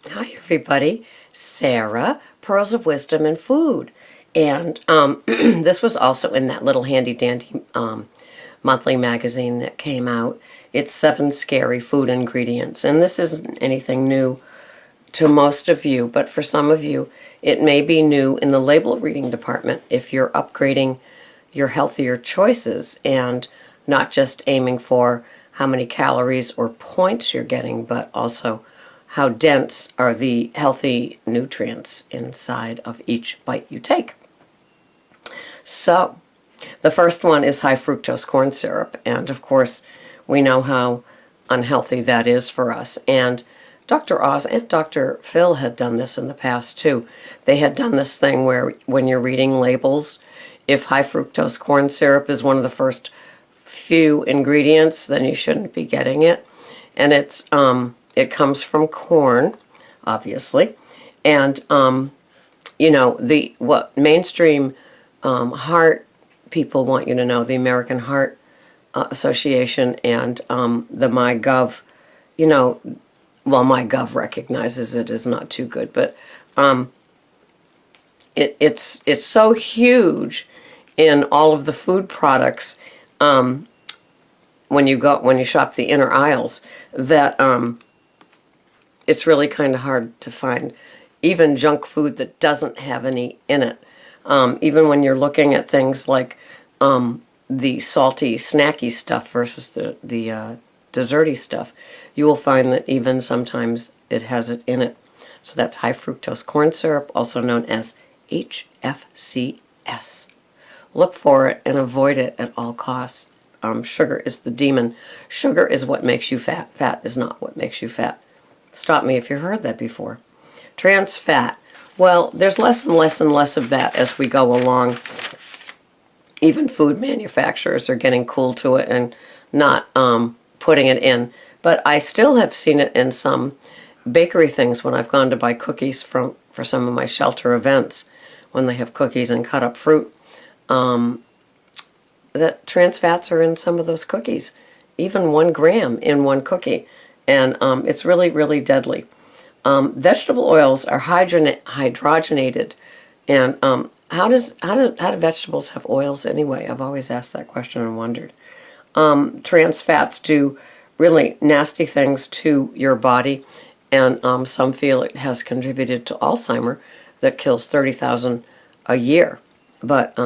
Hi, everybody. Sarah, Pearls of Wisdom and Food. And this was also in that little handy dandy monthly magazine that came out. It's 7 Scary Food Ingredients. And this isn't anything new to most of you, but for some of you, it may be new in the label reading department if you're upgrading your healthier choices and not just aiming for how many calories or points you're getting, but also how dense are the healthy nutrients inside of each bite you take. So, the first one is high fructose corn syrup, and of course, we know how unhealthy that is for us. And Dr. Oz and Dr. Phil had done this in the past too. They had done this thing where when you're reading labels, if high fructose corn syrup is one of the first few ingredients, then you shouldn't be getting it. And it comes from corn, obviously, and what mainstream heart people want you to know, the American Heart Association and the MyGov, MyGov recognizes it as not too good, but it's so huge in all of the food products when you shop the inner aisles that it's really kind of hard to find even junk food that doesn't have any in it. Even when you're looking at things like the salty, snacky stuff versus the desserty stuff, you will find that even sometimes it has it in it. So that's high fructose corn syrup, also known as HFCS. Look for it and avoid it at all costs. Sugar is the demon. Sugar is what makes you fat. Fat is not what makes you fat. Stop me if you've heard that before. Trans fat. Well, there's less and less and less of that as we go along. Even food manufacturers are getting cool to it and not putting it in. But I still have seen it in some bakery things when I've gone to buy cookies for some of my shelter events, when they have cookies and cut up fruit. That trans fats are in some of those cookies, even 1 gram in one cookie. And it's really, really deadly. Vegetable oils are hydrogenated. And how do vegetables have oils anyway? I've always asked that question and wondered. Trans fats do really nasty things to your body, and some feel it has contributed to Alzheimer's that kills 30,000 a year. But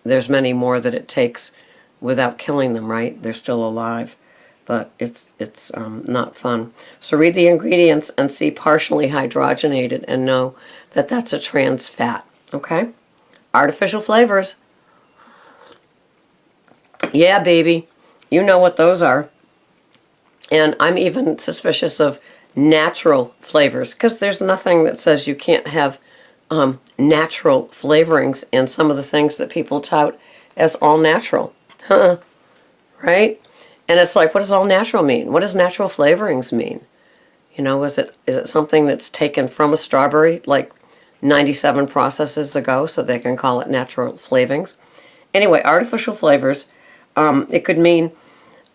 there's many more that it takes without killing them, right? They're still alive. But it's not fun. So read the ingredients and see partially hydrogenated and know that that's a trans fat, okay? Artificial flavors. Yeah, baby. You know what those are. And I'm even suspicious of natural flavors because there's nothing that says you can't have natural flavorings in some of the things that people tout as all natural. Huh? Right? And it's like, what does all natural mean? What does natural flavorings mean? Is it something that's taken from a strawberry like 97 processes ago so they can call it natural flavorings? Anyway, artificial flavors, it could mean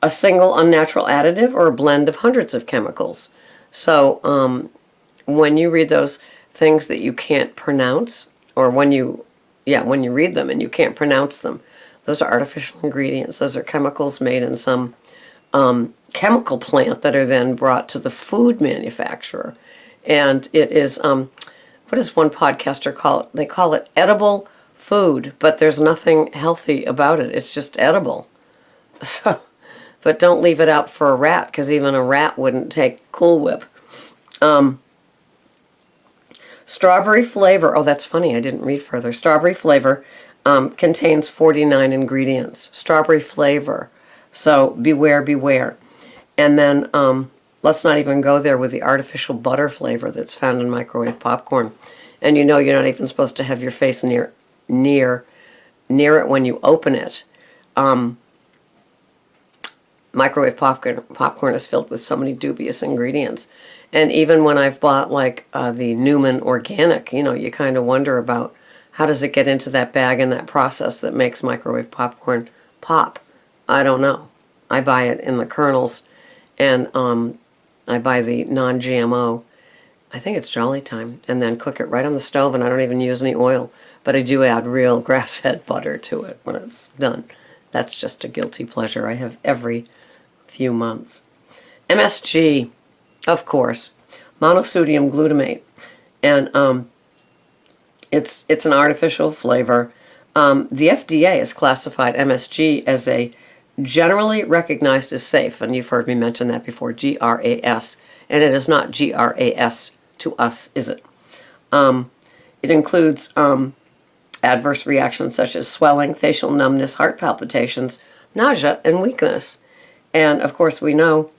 a single unnatural additive or a blend of hundreds of chemicals. So when you read those things that you can't pronounce, or when you read them and you can't pronounce them, those are artificial ingredients. Those are chemicals made in some chemical plant that are then brought to the food manufacturer. And it is, what does one podcaster call it? They call it edible food, but there's nothing healthy about it. It's just edible. So, but don't leave it out for a rat, because even a rat wouldn't take Cool Whip. Strawberry flavor, oh, that's funny, I didn't read further. Strawberry flavor contains 49 ingredients. Strawberry flavor. So beware, beware. And then let's not even go there with the artificial butter flavor that's found in microwave popcorn. And you're not even supposed to have your face near it when you open it. Microwave popcorn is filled with so many dubious ingredients. And even when I've bought like the Newman Organic, you kind of wonder about how does it get into that bag and that process that makes microwave popcorn pop. I don't know. I buy it in the kernels, and I buy the non-GMO, I think it's Jolly Time, and then cook it right on the stove, and I don't even use any oil, but I do add real grass-fed butter to it when it's done. That's just a guilty pleasure I have every few months. MSG, of course, monosodium glutamate, and it's an artificial flavor. The FDA has classified MSG as a generally recognized as safe, and you've heard me mention that before, GRAS, and it is not GRAS to us, is it? It includes adverse reactions such as swelling, facial numbness, heart palpitations, nausea, and weakness. And of course, we know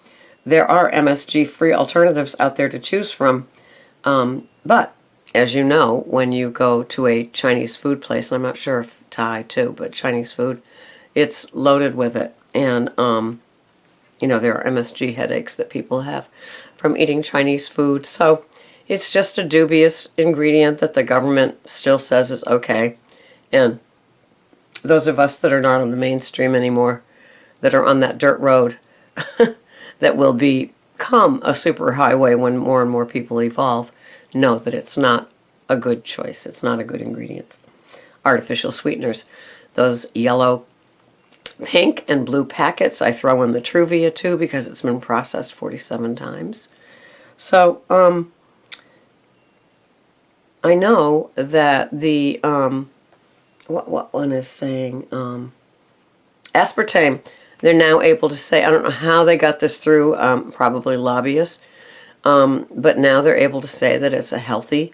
there are MSG-free alternatives out there to choose from, but as you know, when you go to a Chinese food place, I'm not sure if Thai too, but Chinese food, it's loaded with it. And, there are MSG headaches that people have from eating Chinese food. So it's just a dubious ingredient that the government still says is okay. And those of us that are not on the mainstream anymore, that are on that dirt road, that will become a superhighway when more and more people evolve, know that it's not a good choice. It's not a good ingredient. Artificial sweeteners. Those yellow, pink, and blue packets I throw in the Truvia too because it's been processed 47 times. So, I know that the, what one is saying, aspartame, they're now able to say, I don't know how they got this through, probably lobbyists, but now they're able to say that it's a healthy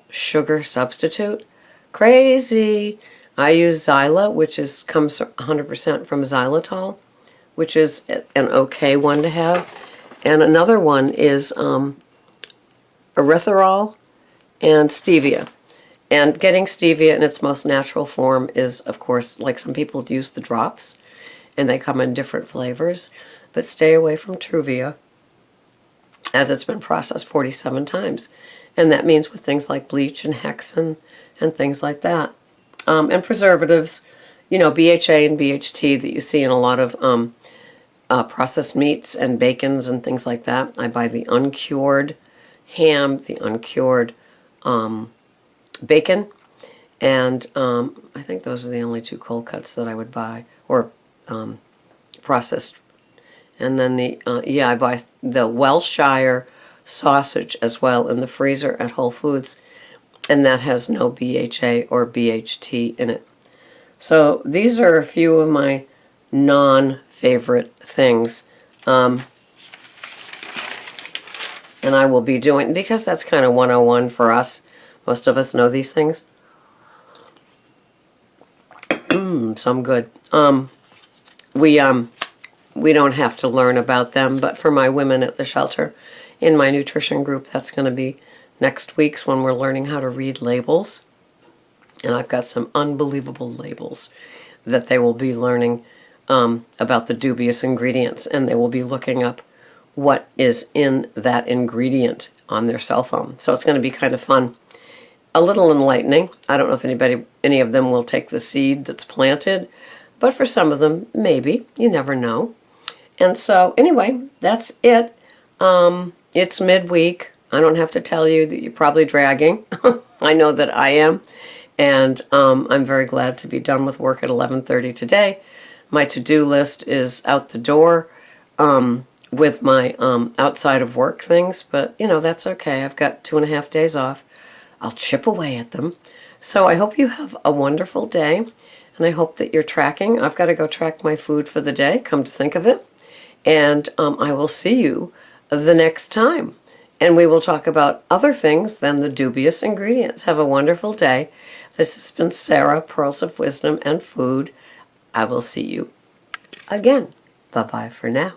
sugar substitute. Crazy! I use Xyla, which comes 100% from xylitol, which is an okay one to have. And another one is erythritol and stevia. And getting stevia in its most natural form is, of course, like some people use the drops, and they come in different flavors. But stay away from Truvia, as it's been processed 47 times. And that means with things like bleach and hexane and things like that. And preservatives, BHA and BHT that you see in a lot of processed meats and bacons and things like that. I buy the uncured ham, the uncured bacon, and I think those are the only two cold cuts that I would buy, or processed. And then I buy the Welshire sausage as well in the freezer at Whole Foods, and that has no BHA or BHT in it. So these are a few of my non-favorite things. And I will be doing, because that's kind of 101 for us. Most of us know these things. Some good. We don't have to learn about them, but for my women at the shelter, in my nutrition group, that's going to be next week's when we're learning how to read labels. And I've got some unbelievable labels that they will be learning about the dubious ingredients, and they will be looking up what is in that ingredient on their cell phone. So it's going to be kind of fun. A little enlightening. I don't know if any of them will take the seed that's planted, but for some of them, maybe. You never know. And so, anyway, that's it. It's midweek. I don't have to tell you that you're probably dragging. I know that I am. And I'm very glad to be done with work at 11:30 today. My to-do list is out the door with my outside of work things, but, that's okay. I've got 2.5 days off. I'll chip away at them. So I hope you have a wonderful day, and I hope that you're tracking. I've got to go track my food for the day, come to think of it. And I will see you the next time. And we will talk about other things than the dubious ingredients. Have a wonderful day. This has been Sarah, Pearls of Wisdom and Food. I will see you again. Bye-bye for now.